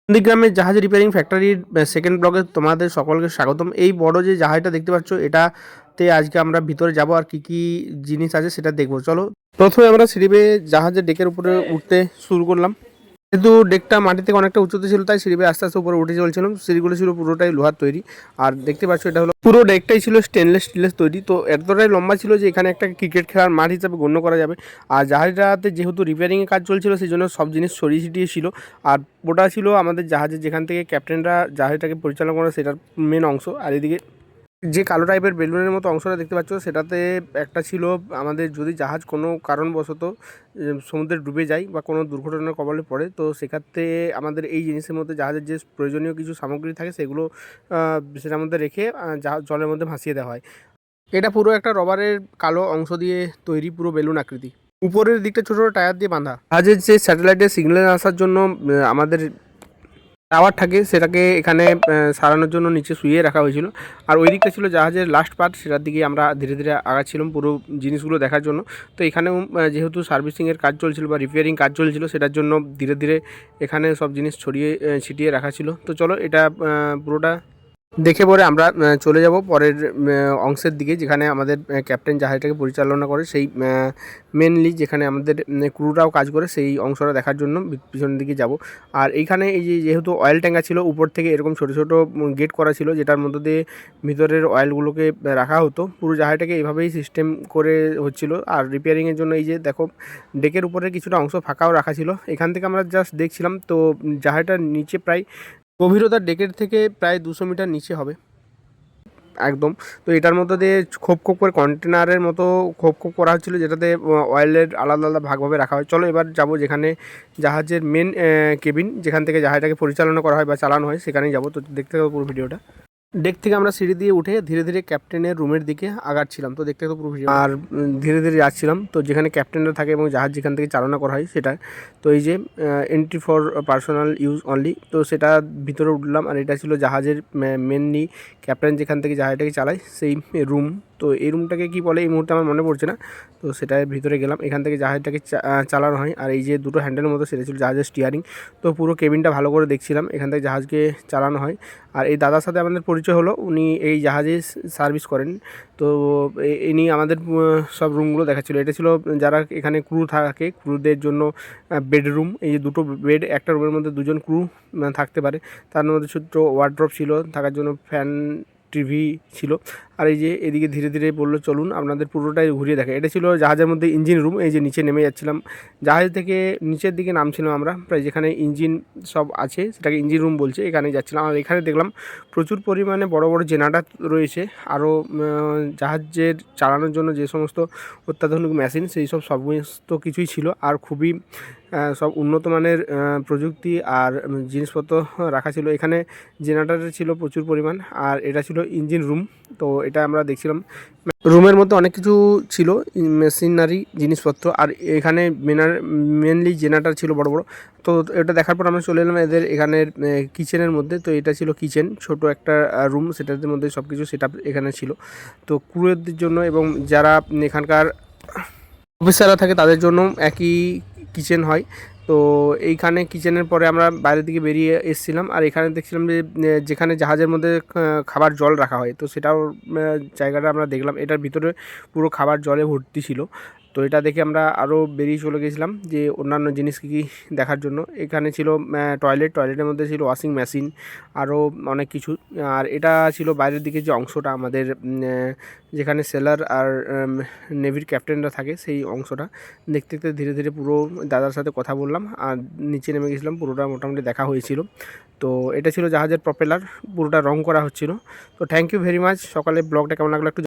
নন্দীগ্রামের জাহাজ রিপেয়ারিং ফ্যাক্টরির সেকেন্ড ব্লগে তোমাদের সকলকে স্বাগতম। এই বড় যে জাহাজটা দেখতে পাচ্ছ, এটাতে আজকে আমরা ভিতরে যাব আর কি কি জিনিস আছে সেটা দেখবো। চলো, প্রথমে আমরা সিঁড়ি বেয়ে জাহাজের ডেকের উপরে উঠতে শুরু করলাম। যেহেতু ডেকটা মাটি থেকে অনেকটা উঁচুতে ছিল, তাই সিঁড়ি বেয়ে আস্তে আস্তে উপরে উঠে চলছিলাম। সিঁড়িগুলো ছিল পুরোটাই লোহার তৈরি, আর দেখতে পাচ্ছ এটা হলো পুরো ডেকটাই ছিল স্টেনলেস স্টিলের তৈরি। তো এতটাই লম্বা ছিল যে এখানে একটা ক্রিকেট খেলার মাঠ হিসাবে গণ্য করা যাবে। আর জাহাজটাতে যেহেতু রিপেয়ারিংয়ের কাজ চলছিল, সেই জন্য সব জিনিস ছড়িয়ে ছিটিয়ে ছিল। আর ওটা ছিল আমাদের জাহাজের যেখান থেকে ক্যাপ্টেনরা জাহাজটাকে পরিচালনা করে সেটার মেন অংশ। আর এদিকে যে কালো টাইপের বেলুনের মতো অংশটা দেখতে পাচ্ছ, সেটাতে একটা ছিল আমাদের যদি জাহাজ কোনো কারণবশত সমুদ্রে ডুবে যায় বা কোনো দুর্ঘটনার কবলে পড়ে, তো সেক্ষেত্রে আমাদের এই জিনিসের মধ্যে জাহাজের যে প্রয়োজনীয় কিছু সামগ্রী থাকে সেগুলো সেটার মধ্যে রেখে জলের মধ্যে ভাসিয়ে দেওয়া হয়। এটা পুরো একটা রবারের কালো অংশ দিয়ে তৈরি, পুরো বেলুন আকৃতি। উপরের দিকটা ছোটো ছোটো টায়ার দিয়ে বাঁধা। জাহাজের যে স্যাটেলাইটের সিগন্যাল আসার জন্য আমাদের টাওয়ার থাকে, সেটাকে এখানে সারানোর জন্য নিচে শুইয়ে রাখা হয়েছিল। আর ওই দিকটা ছিল জাহাজের লাস্ট পার্ট, সেটার দিকে আমরা ধীরে ধীরে আগাচ্ছিলাম পুরো জিনিসগুলো দেখার জন্য। তো এখানেও যেহেতু সার্ভিসিংয়ের কাজ চলছিল বা রিপেয়ারিং কাজ চলছিল, সেটার জন্য ধীরে ধীরে এখানে সব জিনিস ছড়িয়ে ছিটিয়ে রাখা ছিল। তো চলো, এটা পুরোটা দেখে পরে আমরা চলে যাব পরের অংশের দিকে, যেখানে আমাদের ক্যাপ্টেন জাহাজটাকে পরিচালনা করে, সেই মেনলি যেখানে আমাদের ক্রুরাও কাজ করে, সেই অংশটা দেখার জন্য পিছনের দিকে যাব। আর এইখানে এই যে যেহেতু অয়েল ট্যাঙ্কার ছিল, উপর থেকে এরকম ছোটো ছোটো গেট করা ছিল, যেটার মধ্যে দিয়ে ভিতরের অয়েলগুলোকে রাখা হতো। পুরো জাহাজটাকে এইভাবেই সিস্টেম করে হচ্ছিল। আর রিপেয়ারিংয়ের জন্য এই যে দেখো, ডেকের উপরে কিছুটা অংশ ফাঁকাও রাখা ছিল। এখান থেকে আমরা জাস্ট দেখছিলাম। তো জাহাজটার নিচে প্রায় গভীরতা ডেকের থেকে প্রায় 200 মিটার নিচে হবে একদম। তো এটার মধ্যে দিয়ে খোপ খোপ করে কন্টেনারের মতো খোপ খোপ করা হচ্ছিলো, যেটাতে অয়েলের আলাদা আলাদা ভাগভাবে রাখা হয়। চলো এবার যাব যেখানে জাহাজের মেন কেবিন, যেখান থেকে জাহাজটাকে পরিচালনা করা হয় বা চালানো হয়, সেখানেই যাব। তো দেখতে হবে পুরো ভিডিওটা। ডেক থেকে আমরা সিঁড়ি দিয়ে উঠে ধীরে ধীরে ক্যাপ্টেনের রুমের দিকে আগাচ্ছিলাম। তো দেখতে তো পুরো ভিডিও। আর ধীরে ধীরে যাচ্ছিলাম তো যেখানে ক্যাপ্টেনরা থাকে এবং জাহাজ যেখান থেকে চালনা করা হয় সেটা। তো এই যে entry for personal use only, তো সেটা ভিতরে উঠলাম। আর এটা ছিল জাহাজের মেনলি ক্যাপ্টেন যেখান থেকে জাহাজটাকে চালায় সেই রুম। তো এই রুমটাকে কী বলে এই মুহূর্তে আমার মনে পড়ছে না। তো সেটার ভিতরে গেলাম, এখান থেকে জাহাজটাকে চালানো হয়। আর এই যে দুটো হ্যান্ডেলের মতো, সেটা ছিল জাহাজের স্টিয়ারিং। তো পুরো কেবিনটা ভালো করে দেখছিলাম, এখান থেকে জাহাজকে চালানো হয়। আর এই দাদার সাথে আমাদের পরিচয় হলো, উনি এই জাহাজে সার্ভিস করেন। তো ইনি আমাদের সব রুমগুলো দেখাচ্ছিলো। এটা ছিল যারা এখানে ক্রু থাকে, ক্রুদের জন্য বেডরুম। এই যে দুটো বেড, একটা রুমের মধ্যে দুজন ক্রু থাকতে পারে। তার মধ্যে ছোট্ট ওয়ার্ড্রপ ছিল থাকার জন্য, ফ্যান, টিভি ছিল। আর এই যে এদিকে ধীরে ধীরে বললো চলুন আপনাদের পুরোটাই ঘুরিয়ে দেখে। এটা ছিল জাহাজের মধ্যে ইঞ্জিন রুম। এই যে নিচে নেমে যাচ্ছিলাম, জাহাজ থেকে নিচের দিকে নামছিলাম আমরা, প্রায় যেখানে ইঞ্জিন সব আছে সেটাকে ইঞ্জিন রুম বলছে, এখানে যাচ্ছিলাম। আর এখানে দেখলাম প্রচুর পরিমাণে বড় বড় জেনারেটর রয়েছে। আরও জাহাজের চালানোর জন্য যে সমস্ত অত্যাধুনিক মেশিন, সেই সব সমস্ত কিছুই ছিল। আর খুবই সব উন্নত মানের প্রযুক্তি আর জিনিসপত্র রাখা ছিল। এখানে জেনারেটর ছিল প্রচুর পরিমাণ। আর এটা ছিল ইঞ্জিন রুম। তো এটা আমরা দেখছিলাম। রুমের মধ্যে অনেক কিছু ছিল, মেশিনারি জিনিসপত্র। আর এখানে মেনলি জেনারেটর ছিল বড় বড়। তো এটা দেখার পর আমরা চলে এলাম এদের এখানের কিচেনের মধ্যে। তো এটা ছিল কিচেন, ছোট একটা রুম, সেটার মধ্যে সব কিছু সেট আপ এখানে ছিল। তো ক্রুদের জন্য এবং যারা এখানকার অফিসাররা থাকে তাদের জন্য একই কিচেন হয়। তো এইখানে কিচেনের পরে আমরা বাইরের দিকে বেরিয়ে এসেছিলাম। আর এখানে দেখছিলাম যে যেখানে জাহাজের মধ্যে খাবার জল রাখা হয়, তো সেটাও জায়গাটা আমরা দেখলাম। এটার ভিতরে পুরো খাবার জলে ভর্তি ছিল। তো এটা দেখে আমরা আরও বেরিয়ে চলে গেছিলাম যে অন্যান্য জিনিস কী কী দেখার জন্য। এখানে ছিল টয়লেটের মধ্যে ছিল ওয়াশিং মেশিন, আরও অনেক কিছু। আর এটা ছিল বাইরের দিকে যে অংশটা আমাদের যেখানে সেলার আর নেভির ক্যাপ্টেনরা থাকে, সেই অংশটা দেখতে দেখতে ধীরে ধীরে পুরো দাদার সাথে কথা বললাম আর নিচে নেমে গেছিলাম। পুরোটা মোটামুটি দেখা হয়েছিল। তো এটা ছিল জাহাজের প্রপেলার, পুরোটা রং করা হচ্ছিল। তো থ্যাংক ইউ ভেরি মাচ। সকালে ব্লগটা কেমন লাগলো একটু